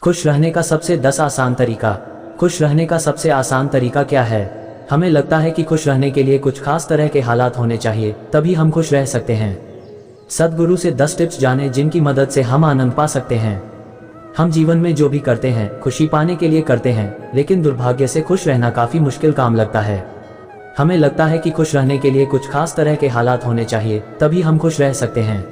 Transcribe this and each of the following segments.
खुश रहने का सबसे 10 आसान तरीका। खुश रहने का सबसे आसान तरीका क्या है? हमें लगता है कि खुश रहने के लिए कुछ खास तरह के हालात होने चाहिए, तभी हम खुश रह सकते हैं। सद्गुरु से 10 टिप्स जानें जिनकी मदद से हम आनंद पा सकते हैं। हम जीवन में जो भी करते हैं खुशी पाने के लिए करते हैं, लेकिन दुर्भाग्य से खुश रहना काफी मुश्किल काम लगता है। हमें लगता है कि खुश रहने के लिए कुछ खास तरह के हालात होने चाहिए, तभी हम खुश रह सकते हैं,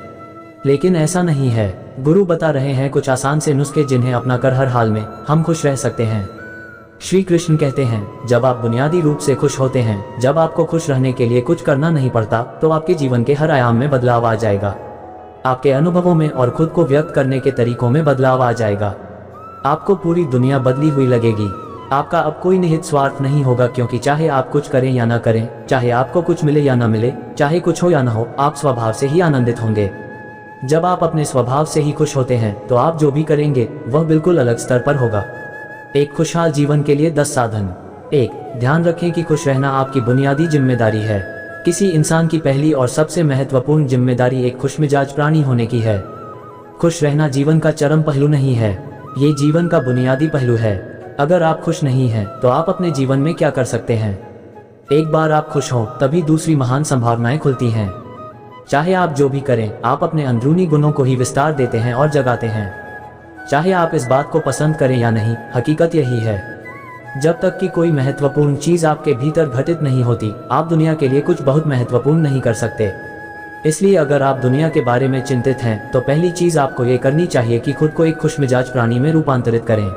लेकिन ऐसा नहीं है। गुरु बता रहे हैं कुछ आसान से नुस्खे जिन्हें अपनाकर हर हाल में हम खुश रह सकते हैं। श्री कृष्ण कहते हैं, जब आप बुनियादी रूप से खुश होते हैं, जब आपको खुश रहने के लिए कुछ करना नहीं पड़ता, तो आपके जीवन के हर आयाम में बदलाव आ जाएगा। आपके अनुभवों में और खुद को व्यक्त करने के तरीकों में बदलाव आ जाएगा। आपको पूरी दुनिया बदली हुई लगेगी। आपका अब कोई निहित स्वार्थ नहीं होगा, क्योंकि चाहे आप कुछ करें या ना करें, चाहे आपको कुछ मिले या ना मिले, चाहे कुछ हो या ना हो, आप स्वभाव से ही आनंदित होंगे। जब आप अपने स्वभाव से ही खुश होते हैं, तो आप जो भी करेंगे वह बिल्कुल अलग स्तर पर होगा। एक खुशहाल जीवन के लिए 10 साधन। 1. ध्यान रखें कि खुश रहना आपकी बुनियादी जिम्मेदारी है। किसी इंसान की पहली और सबसे महत्वपूर्ण जिम्मेदारी एक खुशमिजाज प्राणी होने की है। खुश रहना जीवन का चरम पहलू नहीं है, ये जीवन का बुनियादी पहलू है। अगर आप खुश नहीं हैं, तो आप अपने जीवन में क्या कर सकते हैं? एक बार आप खुश हों, तभी दूसरी महान संभावनाएं खुलती हैं। चाहे आप जो भी करें, आप अपने अंदरूनी गुणों को ही विस्तार देते हैं और जगाते हैं। चाहे आप इस बात को पसंद करें या नहीं, हकीकत यही है। जब तक कि कोई महत्वपूर्ण चीज आपके भीतर घटित नहीं होती, आप दुनिया के लिए कुछ बहुत महत्वपूर्ण नहीं कर सकते। इसलिए अगर आप दुनिया के बारे में चिंतित हैं, तो पहली चीज आपको ये करनी चाहिए कि खुद को एक खुशमिजाज प्राणी में रूपांतरित करें।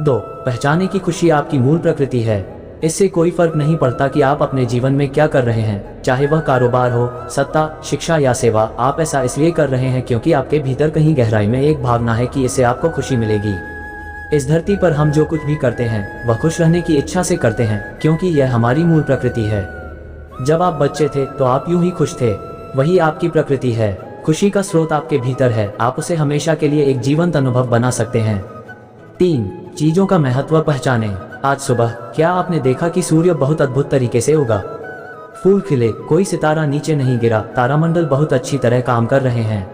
2. पहचाने की खुशी आपकी मूल प्रकृति है। इससे कोई फर्क नहीं पड़ता कि आप अपने जीवन में क्या कर रहे हैं, चाहे वह कारोबार हो, सत्ता, शिक्षा या सेवा। आप ऐसा इसलिए कर रहे हैं क्योंकि आपके भीतर कहीं गहराई में एक भावना है कि इससे आपको खुशी मिलेगी। इस धरती पर हम जो कुछ भी करते हैं वह खुश रहने की इच्छा से करते हैं, क्योंकि यह हमारी मूल प्रकृति है। जब आप बच्चे थे तो आप यूं ही खुश थे, वही आपकी प्रकृति है। खुशी का स्रोत आपके भीतर है, आप उसे हमेशा के लिए एक जीवंत अनुभव बना सकते हैं। 3. चीजों का महत्व पहचानें। आज सुबह क्या आपने देखा कि सूर्य बहुत अद्भुत तरीके से उगा? फूल खिले, कोई सितारा नीचे नहीं गिरा, तारामंडल बहुत अच्छी तरह काम कर रहे हैं,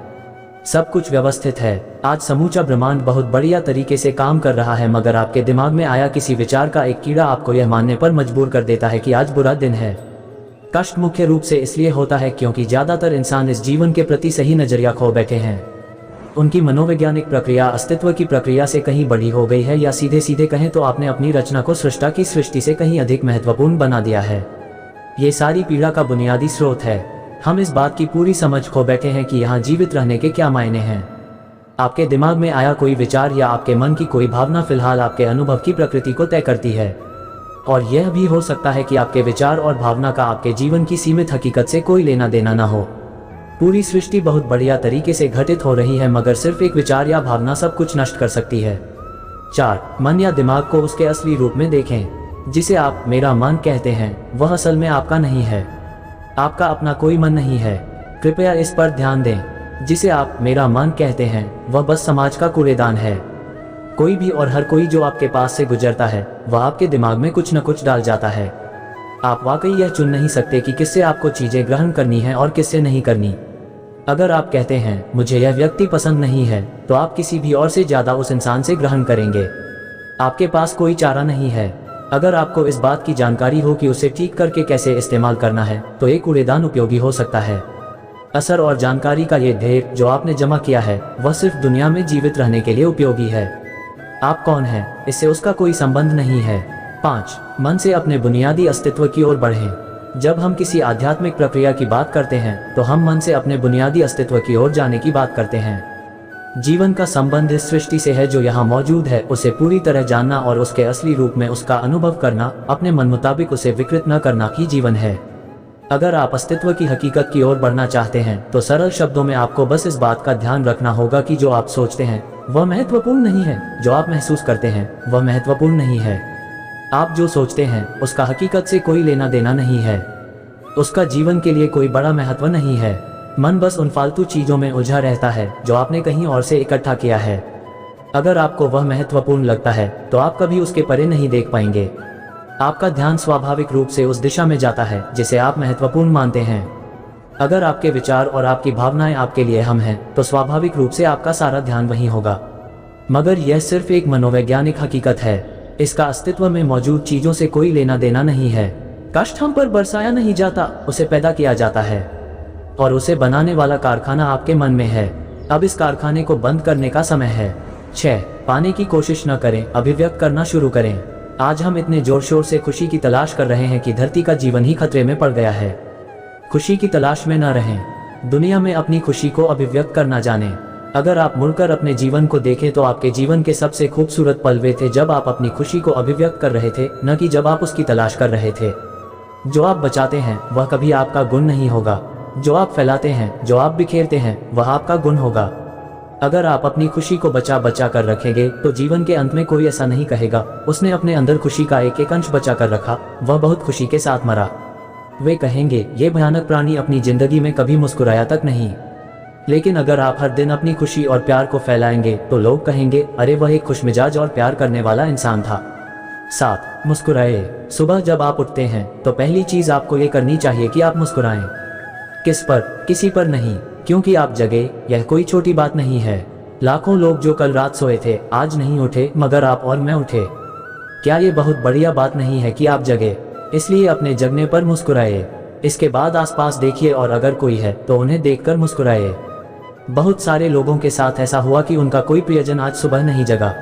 सब कुछ व्यवस्थित है। आज समूचा ब्रह्मांड बहुत बढ़िया तरीके से काम कर रहा है, मगर आपके दिमाग में आया किसी विचार का एक कीड़ा आपको यह मानने पर मजबूर कर देता है कि आज बुरा दिन है। कष्ट मुख्य रूप से इसलिए होता है क्योंकि ज्यादातर इंसान इस जीवन के प्रति सही नजरिया खो बैठे हैं। उनकी मनोवैज्ञानिक प्रक्रिया अस्तित्व की प्रक्रिया से कहीं बड़ी हो गई है, या सीधे सीधे कहें तो आपने अपनी रचना को सृष्टा की सृष्टि से कहीं अधिक महत्वपूर्ण बना दिया है। ये सारी पीड़ा का बुनियादी स्रोत है। हम इस बात की पूरी समझ खो बैठे हैं कि यहाँ जीवित रहने के क्या मायने हैं। आपके दिमाग में आया कोई विचार या आपके मन की कोई भावना फिलहाल आपके अनुभव की प्रकृति को तय करती है, और यह भी हो सकता है कि आपके विचार और भावना का आपके जीवन की सीमित हकीकत से कोई लेना देना न हो। पूरी सृष्टि बहुत बढ़िया तरीके से घटित हो रही है, मगर सिर्फ एक विचार या भावना सब कुछ नष्ट कर सकती है। 4. मन या दिमाग को उसके असली रूप में देखें। जिसे आप मेरा मन कहते हैं, वह असल में आपका नहीं है। आपका अपना कोई मन नहीं है, कृपया इस पर ध्यान दें। जिसे आप मेरा मन कहते हैं, वह बस समाज का कूड़ेदान है। कोई भी और हर कोई जो आपके पास से गुजरता है, वह आपके दिमाग में कुछ न कुछ डाल जाता है। आप वाकई यह चुन नहीं सकते कि किससे आपको चीजें ग्रहण करनी है और किससे नहीं करनी। अगर आप कहते हैं मुझे यह व्यक्ति पसंद नहीं है, तो आप किसी भी और से ज्यादा उस इंसान से ग्रहण करेंगे। आपके पास कोई चारा नहीं है। अगर आपको इस बात की जानकारी हो कि उसे ठीक करके कैसे इस्तेमाल करना है, तो एक कूड़ेदान उपयोगी हो सकता है। असर और जानकारी का ये ढेर जो आपने जमा किया है, वह सिर्फ दुनिया में जीवित रहने के लिए उपयोगी है। आप कौन हैं, इससे उसका कोई संबंध नहीं है। 5. मन से अपने बुनियादी अस्तित्व की ओर बढ़ें। जब हम किसी आध्यात्मिक प्रक्रिया की बात करते हैं, तो हम मन से अपने बुनियादी अस्तित्व की ओर जाने की बात करते हैं। जीवन का संबंध इस सृष्टि से है जो यहाँ मौजूद है, उसे पूरी तरह जानना और उसके असली रूप में उसका अनुभव करना, अपने मन मुताबिक उसे विकृत न करना ही जीवन है। अगर आप अस्तित्व की हकीकत की ओर बढ़ना चाहते हैं, तो सरल शब्दों में आपको बस इस बात का ध्यान रखना होगा कि जो आप सोचते हैं वह महत्वपूर्ण नहीं है, जो आप महसूस करते हैं वह महत्वपूर्ण नहीं है। आप जो सोचते हैं उसका हकीकत से कोई लेना देना नहीं है, उसका जीवन के लिए कोई बड़ा महत्व नहीं है। मन बस उन फालतू चीजों में उलझा रहता है जो आपने कहीं और से इकट्ठा किया है। अगर आपको वह महत्वपूर्ण लगता है, तो आप कभी उसके परे नहीं देख पाएंगे। आपका ध्यान स्वाभाविक रूप से उस दिशा में जाता है जिसे आप महत्वपूर्ण मानते हैं। अगर आपके विचार और आपकी भावनाएं आपके लिए अहम हैं, तो स्वाभाविक रूप से आपका सारा ध्यान वहीं होगा। मगर यह सिर्फ एक मनोवैज्ञानिक हकीकत है। इसका अस्तित्व में मौजूद चीजों से कोई लेना देना नहीं है। कष्ट हम पर बरसाया नहीं जाता, उसे पैदा किया जाता है और उसे बनाने वाला कारखाना आपके मन में है। अब इस कारखाने को बंद करने का समय है। 6. पाने की कोशिश न करें, अभिव्यक्त करना शुरू करें। आज हम इतने जोर शोर से खुशी की तलाश कर रहे हैं कि धरती का जीवन ही खतरे में पड़ गया है। खुशी की तलाश में न रहें, दुनिया में अपनी खुशी को अभिव्यक्त करना जानें। अगर आप मुड़कर अपने जीवन को देखें तो आपके जीवन के सबसे खूबसूरत पल वे थे जब आप अपनी खुशी को अभिव्यक्त कर रहे थे, न कि जब आप उसकी तलाश कर रहे थे। जो आप बचाते हैं वह कभी आपका गुण नहीं होगा, जो आप फैलाते हैं, जो आप बिखेरते हैं, वह आपका गुण होगा। अगर आप अपनी खुशी को बचा बचा कर रखेंगे तो जीवन के अंत में कोई ऐसा नहीं कहेगा, उसने अपने अंदर खुशी का एक एक अंश बचा कर रखा, वह बहुत खुशी के साथ मरा। वे कहेंगे, ये भयानक प्राणी अपनी जिंदगी में कभी मुस्कुराया तक नहीं। लेकिन अगर आप हर दिन अपनी खुशी और प्यार को फैलाएंगे तो लोग कहेंगे, अरे वह एक खुशमिजाज और प्यार करने वाला इंसान था। 7. मुस्कुराए। सुबह जब आप उठते हैं तो पहली चीज आपको ये करनी चाहिए कि आप मुस्कुराएं। किस पर? किसी पर नहीं, क्योंकि आप जगे। यह कोई छोटी बात नहीं है। लाखों लोग जो कल रात सोए थे आज नहीं उठे, मगर आप और मैं उठे। क्या ये बहुत बढ़िया बात नहीं है कि आप जगे? इसलिए अपने जगने पर मुस्कुराए। इसके बाद आसपास देखिए और अगर कोई है तो उन्हें देखकर मुस्कुराए। बहुत सारे लोगों के साथ ऐसा हुआ कि उनका कोई प्रियजन आज सुबह नहीं जगा।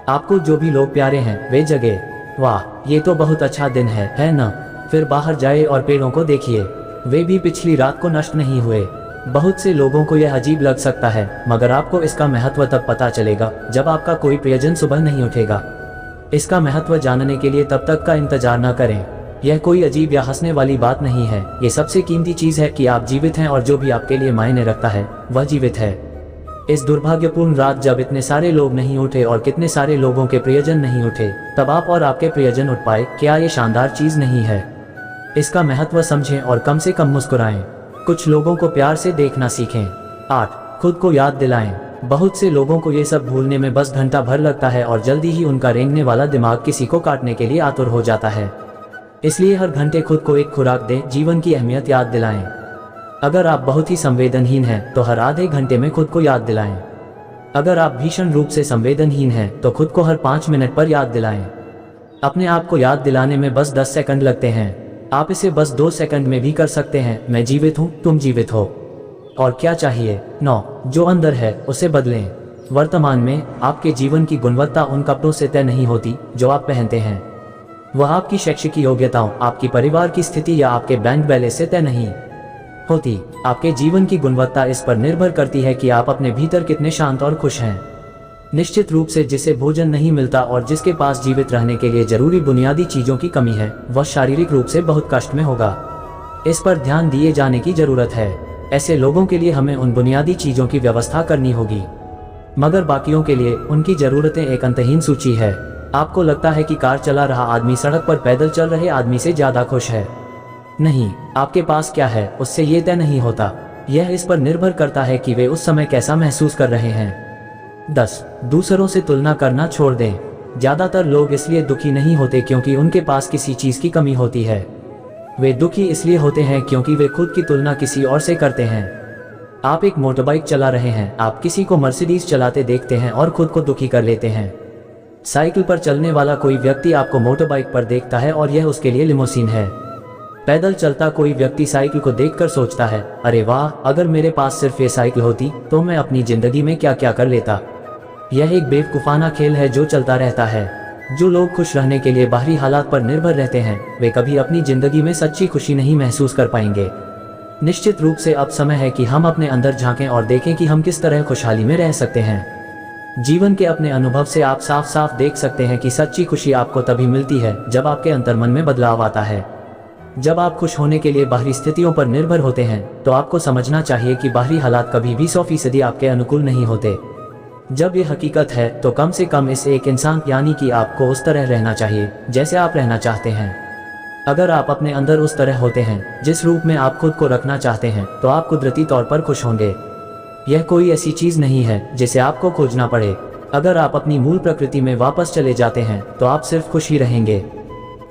आपको जो भी लोग प्यारे हैं वे जगे। वाह, ये तो बहुत अच्छा दिन है ना? फिर बाहर जाए और पेड़ों को देखिए, वे भी पिछली रात को नष्ट नहीं हुए। बहुत से लोगों को यह अजीब लग सकता है, मगर आपको इसका महत्व तब पता चलेगा जब आपका कोई प्रियजन सुबह नहीं उठेगा। इसका महत्व जानने के लिए तब तक का इंतजार न करें। यह कोई अजीब या हंसने वाली बात नहीं है। ये सबसे कीमती चीज है कि आप जीवित हैं और जो भी आपके लिए मायने रखता है वह जीवित है। इस दुर्भाग्यपूर्ण रात जब इतने सारे लोग नहीं उठे और कितने सारे लोगों के प्रियजन नहीं उठे, तब आप और आपके प्रियजन उठ पाए। क्या ये शानदार चीज नहीं है? इसका महत्व समझें और कम से कम मुस्कुराएं। कुछ लोगों को प्यार से देखना सीखें। 8. खुद को याद दिलाएं। बहुत से लोगों को ये सब भूलने में बस घंटा भर लगता है और जल्दी ही उनका रेंगने वाला दिमाग किसी को काटने के लिए आतुर हो जाता है। इसलिए हर घंटे खुद को एक खुराक दें, जीवन की अहमियत याद दिलाएं। अगर आप बहुत ही संवेदनहीन हैं तो हर आधे घंटे में खुद को याद दिलाएं। अगर आप भीषण रूप से संवेदनहीन हैं तो खुद को हर 5 मिनट पर याद दिलाएं। अपने आप को याद दिलाने में बस 10 सेकंड लगते हैं। आप इसे बस 2 सेकंड में भी कर सकते हैं। मैं जीवित हूँ, तुम जीवित हो। और क्या चाहिए? 9. जो अंदर है उसे बदलें। वर्तमान में आपके जीवन की गुणवत्ता उन कपड़ों से तय नहीं होती जो आप पहनते हैं। वह आपकी शैक्षिक योग्यताओं, आपकी परिवार की स्थिति या आपके बैंक बैलेंस से तय नहीं होती। आपके जीवन की गुणवत्ता इस पर निर्भर करती है कि आप अपने भीतर कितने शांत और खुश हैं। निश्चित रूप से जिसे भोजन नहीं मिलता और जिसके पास जीवित रहने के लिए जरूरी बुनियादी चीजों की कमी है, वह शारीरिक रूप से बहुत कष्ट में होगा। इस पर ध्यान दिए जाने की जरूरत है। ऐसे लोगों के लिए हमें उन बुनियादी चीजों की व्यवस्था करनी होगी, मगर बाकियों के लिए उनकी जरूरतें एक अंतहीन सूची है। आपको लगता है कि कार चला रहा आदमी सड़क पर पैदल चल रहे आदमी से ज्यादा खुश है। नहीं, आपके पास क्या है उससे ये तय नहीं होता। यह इस पर निर्भर करता है कि वे उस समय कैसा महसूस कर रहे हैं। 10. दूसरों से तुलना करना छोड़ दें। ज्यादातर लोग इसलिए दुखी नहीं होते क्योंकि उनके पास किसी चीज की कमी होती है। वे दुखी इसलिए होते हैं क्योंकि वे खुद की तुलना किसी और से करते हैं। आप एक मोटरबाइक चला रहे हैं, आप किसी को मर्सिडीज चलाते देखते हैं और खुद को दुखी कर लेते हैं। साइकिल पर चलने वाला कोई व्यक्ति आपको मोटरबाइक पर देखता है और यह उसके लिए लिमोसिन है। पैदल चलता कोई व्यक्ति साइकिल को देखकर सोचता है, अरे वाह, अगर मेरे पास सिर्फ ये साइकिल होती तो मैं अपनी जिंदगी में क्या क्या कर लेता। यह एक बेवकूफाना खेल है जो चलता रहता है। जो लोग खुश रहने के लिए बाहरी हालात पर निर्भर रहते हैं, वे कभी अपनी जिंदगी में सच्ची खुशी नहीं महसूस कर पाएंगे। निश्चित रूप से अब समय है कि हम अपने अंदर झांकें और देखें कि हम किस तरह खुशहाली में रह सकते हैं। जीवन के अपने अनुभव से आप साफ साफ देख सकते हैं कि सच्ची खुशी आपको तभी मिलती है जब आपके अंतर्मन में बदलाव आता है। जब आप खुश होने के लिए बाहरी स्थितियों पर निर्भर होते हैं तो आपको समझना चाहिए कि बाहरी हालात कभी भी 100% आपके अनुकूल नहीं होते। जब ये हकीकत है तो कम से कम इस एक इंसान यानी कि आपको उस तरह रहना चाहिए जैसे आप रहना चाहते हैं। अगर आप अपने अंदर उस तरह होते हैं जिस रूप में आप खुद को रखना चाहते हैं तो आप कुदरती तौर पर खुश होंगे। यह कोई ऐसी चीज नहीं है जिसे आपको खोजना पड़े। अगर आप अपनी मूल प्रकृति में वापस चले जाते हैं तो आप सिर्फ खुश ही रहेंगे।